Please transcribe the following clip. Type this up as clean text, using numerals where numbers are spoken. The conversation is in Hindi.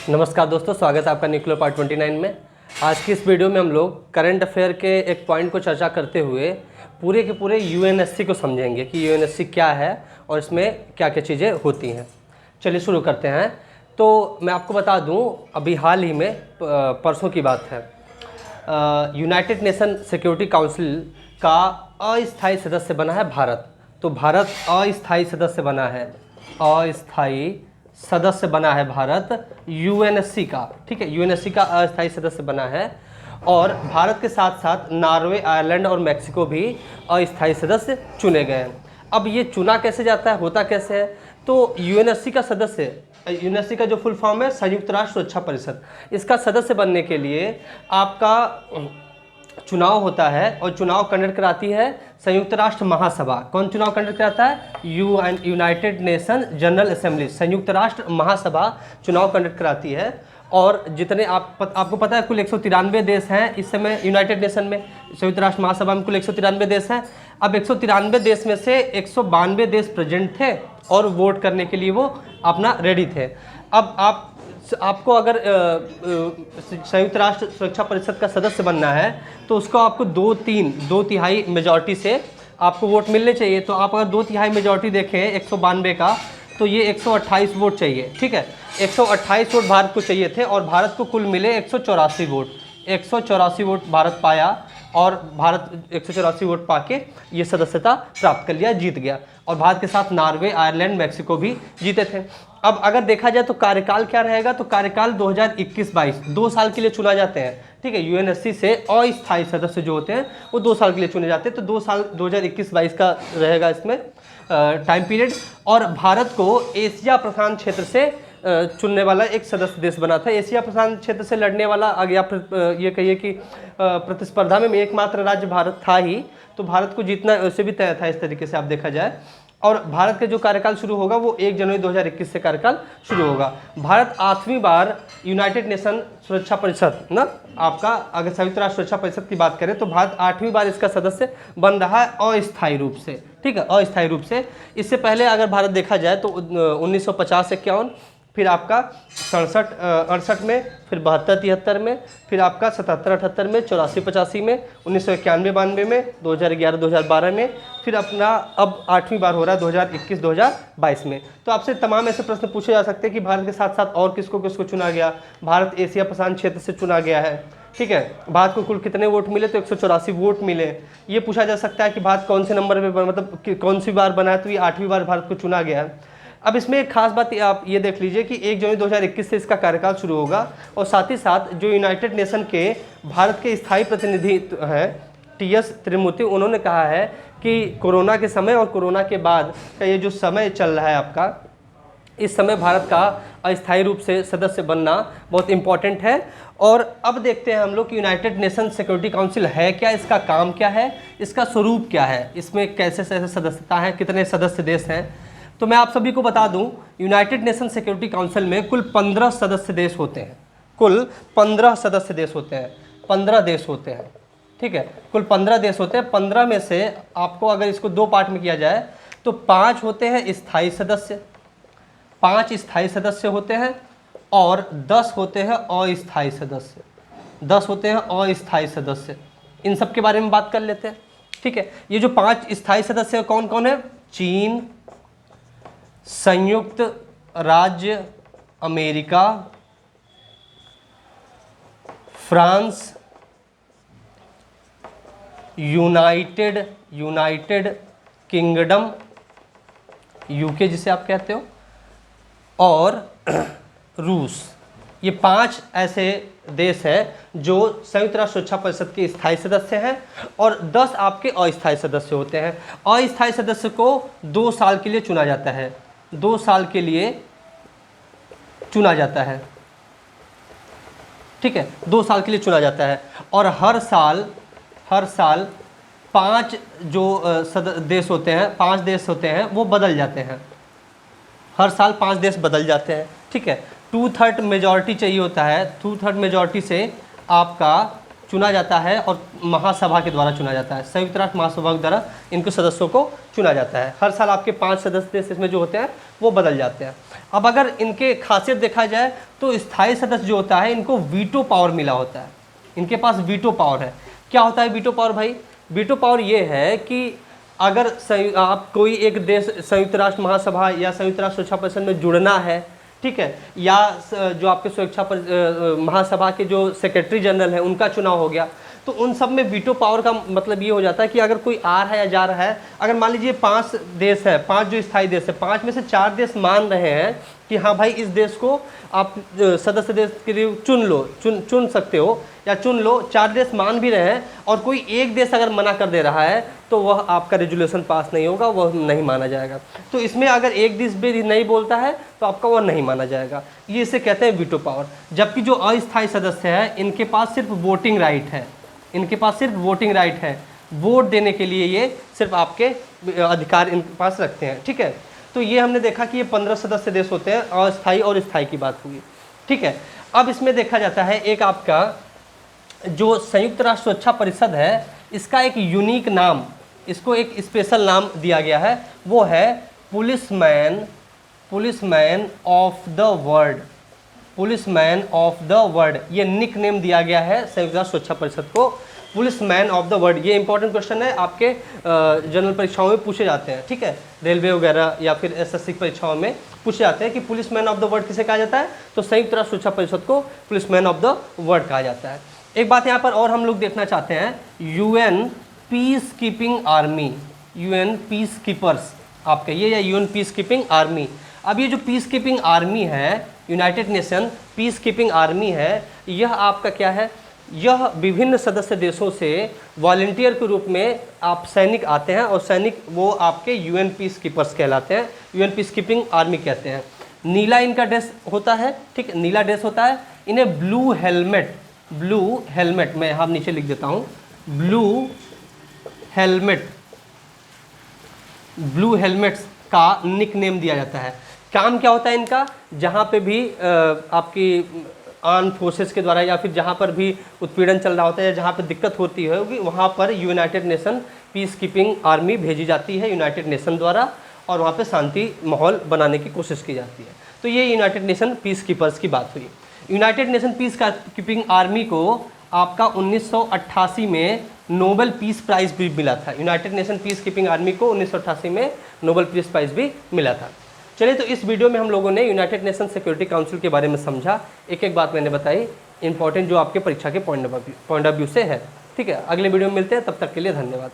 नमस्कार दोस्तों, स्वागत है आपका न्यूक्लियर पार्ट 29 में। आज की इस वीडियो में हम लोग करंट अफेयर के एक पॉइंट को चर्चा करते हुए पूरे के पूरे यूएनएससी को समझेंगे कि यूएनएससी क्या है और इसमें क्या क्या चीज़ें होती हैं। चलिए शुरू करते हैं। तो मैं आपको बता दूं, अभी हाल ही में परसों की बात है, यूनाइटेड नेशन सिक्योरिटी काउंसिल का अस्थायी सदस्य बना है भारत। तो भारत अस्थायी सदस्य बना है, अस्थायी सदस्य बना है भारत यूएनएससी का। ठीक है, यूएनएससी का अस्थायी सदस्य बना है और भारत के साथ साथ नॉर्वे, आयरलैंड और मैक्सिको भी अस्थायी सदस्य चुने गए हैं। अब ये चुना कैसे जाता है, होता कैसे है? तो यूएनएससी का सदस्य, यूएनएससी का जो फुल फॉर्म है संयुक्त राष्ट्र सुरक्षा परिषद, इसका सदस्य बनने के लिए आपका चुनाव होता है और चुनाव कंडक्ट कराती है संयुक्त राष्ट्र महासभा। कौन चुनाव कंडक्ट कराता है? यूनाइटेड नेशन जनरल असेंबली, संयुक्त राष्ट्र महासभा चुनाव कंडक्ट कराती है। और जितने आपको पता है कुल 193 देश हैं इस समय यूनाइटेड नेशन में, संयुक्त राष्ट्र महासभा में कुल 193 देश हैं। अब 193 देश में से 192 देश प्रेजेंट थे और वोट करने के लिए वो अपना रेडी थे। अब आपको अगर संयुक्त राष्ट्र सुरक्षा परिषद का सदस्य बनना है तो उसको आपको दो तिहाई मेजॉरिटी से आपको वोट मिलने चाहिए। तो आप अगर 2/3 मेजॉरिटी देखें 192 का, तो ये 128 वोट चाहिए। ठीक है, 128 वोट भारत को चाहिए थे और भारत को कुल मिले 184 वोट। 184 वोट भारत पाया और भारत 184 वोट पाके ये सदस्यता प्राप्त कर लिया, जीत गया। और भारत के साथ नॉर्वे, आयरलैंड, मैक्सिको भी जीते थे। अब अगर देखा जाए तो कार्यकाल क्या रहेगा, तो कार्यकाल 2021-22 2 साल के लिए चुना जाते हैं। ठीक है, यूएनएससी से अस्थायी सदस्य जो होते हैं वो 2 साल के लिए चुने जाते हैं। तो 2 साल 2021-22 का रहेगा इसमें टाइम पीरियड। और भारत को एशिया प्रशांत क्षेत्र से चुनने वाला एक सदस्य देश बना था। एशिया प्रशांत क्षेत्र से लड़ने वाला, अगर आप ये कहिए कि प्रतिस्पर्धा में एकमात्र राज्य भारत था ही, तो भारत को जीतना वैसे भी तय था इस तरीके से आप देखा जाए। और भारत का जो कार्यकाल शुरू होगा वो 1 जनवरी 2021 से कार्यकाल शुरू होगा। भारत 8वीं बार यूनाइटेड नेशन सुरक्षा परिषद ना, आपका अगर संयुक्त राष्ट्र सुरक्षा परिषद की बात करें तो भारत 8वीं बार इसका सदस्य बन रहा है अस्थायी रूप से। ठीक है, अस्थायी रूप से। इससे पहले अगर भारत देखा जाए तो 1950-51, फिर आपका 67-68 में, फिर 72-73 में, फिर आपका 77-78 में, 84-85 में, 1991-92 में, 2011-2012 में, फिर अपना अब 8वीं बार हो रहा है 2021-2022 में। तो आपसे तमाम ऐसे प्रश्न पूछे जा सकते हैं कि भारत के साथ साथ और किसको किसको चुना गया। भारत एशिया प्रशांत क्षेत्र से चुना गया है। ठीक है, भारत को कुल कितने वोट मिले, तो 184 वोट मिले। ये पूछा जा सकता है कि भारत कौन से नंबर पे, मतलब कौन सी बार बना है, तो ये 8वीं बार भारत को चुना गया है। अब इसमें एक खास बात आप ये देख लीजिए कि 1 जनवरी 2021 से इसका कार्यकाल शुरू होगा। और साथ ही साथ जो यूनाइटेड नेशन के भारत के स्थायी प्रतिनिधि हैं TS त्रिमूर्ति, उन्होंने कहा है कि कोरोना के समय और कोरोना के बाद का ये जो समय चल रहा है आपका, इस समय भारत का अस्थायी रूप से सदस्य बनना बहुत इम्पॉर्टेंट है। और अब देखते हैं हम लोग कि यूनाइटेड नेशन सिक्योरिटी काउंसिल है क्या, इसका काम क्या है, इसका स्वरूप क्या है, इसमें कैसे सदस्यता है, कितने सदस्य देश हैं। तो मैं आप सभी को बता दूं, यूनाइटेड नेशन सिक्योरिटी काउंसिल में कुल 15 सदस्य देश होते हैं। कुल 15 सदस्य देश होते हैं, 15 देश होते हैं। ठीक है, कुल 15 देश होते हैं। 15 में से आपको अगर इसको 2 पार्ट में किया जाए तो 5 होते हैं स्थायी सदस्य, 5 स्थायी सदस्य होते हैं और 10 होते हैं अस्थायी सदस्य। 10 होते हैं अस्थायी सदस्य। इन सब के बारे में बात कर लेते हैं। ठीक है, ये जो 5 स्थायी सदस्य कौन कौन है? चीन, संयुक्त राज्य America, France, United kingdom, UK जिसे आप कहते हो, और रूस। ये 5 ऐसे देश हैं जो संयुक्त राष्ट्र सुरक्षा परिषद के स्थायी सदस्य हैं और 10 आपके अस्थायी सदस्य होते हैं। अस्थायी सदस्य को 2 साल के लिए चुना जाता है, 2 साल के लिए चुना जाता है। ठीक है, 2 साल के लिए चुना जाता है। और हर साल 5 जो देश होते हैं, 5 देश होते हैं वो बदल जाते हैं। हर साल 5 देश बदल जाते हैं। ठीक है, 2/3 मेजॉरिटी चाहिए होता है। 2/3 मेजॉरिटी से आपका चुना जाता है और महासभा के द्वारा चुना जाता है, संयुक्त राष्ट्र महासभा के द्वारा इनके सदस्यों को चुना जाता है। हर साल आपके 5 सदस्य इसमें जो होते हैं वो बदल जाते हैं। अब अगर इनके खासियत देखा जाए तो स्थायी सदस्य जो होता है इनको वीटो पावर मिला होता है, इनके पास वीटो पावर है। क्या होता है वीटो पावर भाई? वीटो पावर ये है कि अगर आप कोई एक देश संयुक्त राष्ट्र महासभा या संयुक्त राष्ट्र सुरक्षा परिषद में जुड़ना है, ठीक है, या जो आपके सुरक्षा महासभा के जो सेक्रेटरी जनरल है उनका चुनाव हो गया, तो उन सब में वीटो पावर का मतलब ये हो जाता है कि अगर कोई आ रहा है या जा रहा है, अगर मान लीजिए 5 देश है, 5 जो स्थायी देश है, 5 में से 4 देश मान रहे हैं कि हाँ भाई इस देश को आप सदस्य देश के लिए चुन सकते हो या चुन लो, 4 देश मान भी रहे हैं और कोई एक देश अगर मना कर दे रहा है तो वह आपका रेजोल्यूशन पास नहीं होगा, वह नहीं माना जाएगा। तो इसमें अगर एक देश भी नहीं बोलता है तो आपका वह नहीं माना जाएगा, ये इसे कहते हैं वीटो पावर। जबकि जो अस्थायी सदस्य है इनके पास सिर्फ वोटिंग राइट है, इनके पास सिर्फ वोटिंग राइट है, वोट देने के लिए ये सिर्फ आपके अधिकार इनके पास रखते हैं, ठीक है। तो ये हमने देखा कि ये 15 सदस्य देश होते हैं, अस्थायी और स्थायी की बात हुई, ठीक है। अब इसमें देखा जाता है एक आपका जो संयुक्त राष्ट्र सुरक्षा परिषद है, इसका एक यूनिक नाम, इसको एक स्पेशल नाम दिया गया है, वो है policeman of the world, policeman of the world. ये निक नेम दिया गया है संयुक्त राष्ट्र सुरक्षा परिषद को, पुलिसमैन ऑफ द वर्ल्ड। ये इंपॉर्टेंट क्वेश्चन है, आपके जनरल परीक्षाओं में पूछे जाते हैं, ठीक है, रेलवे वगैरह या फिर एसएससी परीक्षाओं में पूछे जाते हैं कि पुलिसमैन ऑफ द वर्ल्ड किसे कहा जाता है, तो संयुक्त राष्ट्र सुरक्षा परिषद को पुलिसमैन ऑफ द वर्ल्ड कहा जाता है। एक बात यहाँ पर और हम लोग देखना चाहते हैं, UN peace keeping army, UN peace keepers आपके ये, या यूएन पीस कीपिंग आर्मी। अब ये जो पीस कीपिंग आर्मी है, United nation peace keeping army है, यह आपका क्या है, यह विभिन्न सदस्य देशों से वॉलंटियर के रूप में आप सैनिक आते हैं और सैनिक वो आपके यूएन पीस कीपर्स कहलाते हैं, यूएन पीस कीपिंग आर्मी कहते हैं। नीला इनका ड्रेस होता है, ठीक, नीला ड्रेस होता है। इन्हें ब्लू हेलमेट मैं यहाँ नीचे लिख देता हूँ, ब्लू हेलमेट्स का निक नेम दिया जाता है। काम क्या होता है इनका, जहाँ पे भी आपकी आर्म फोर्सेस के द्वारा या फिर जहाँ पर भी उत्पीड़न चल रहा होता है या जहाँ पर दिक्कत होती होगी, वहाँ पर United nation peace keeping army भेजी जाती है यूनाइटेड नेशन द्वारा, और वहाँ पे शांति माहौल बनाने की कोशिश की जाती है। तो ये यूनाइटेड नेशन पीस कीपर्स की बात हुई। United nation peace keeping army को आपका 1988 में नोबेल पीस प्राइज़ भी मिला था। United nation peace keeping army को 1988 में नोबेल पीस प्राइज़ भी मिला था। चलिए, तो इस वीडियो में हम लोगों ने यूनाइटेड नेशन सिक्योरिटी काउंसिल के बारे में समझा, एक एक बात मैंने बताई, इंपॉर्टेंट जो आपके परीक्षा के पॉइंट ऑफ व्यू से है, ठीक है। अगले वीडियो में मिलते हैं, तब तक के लिए धन्यवाद।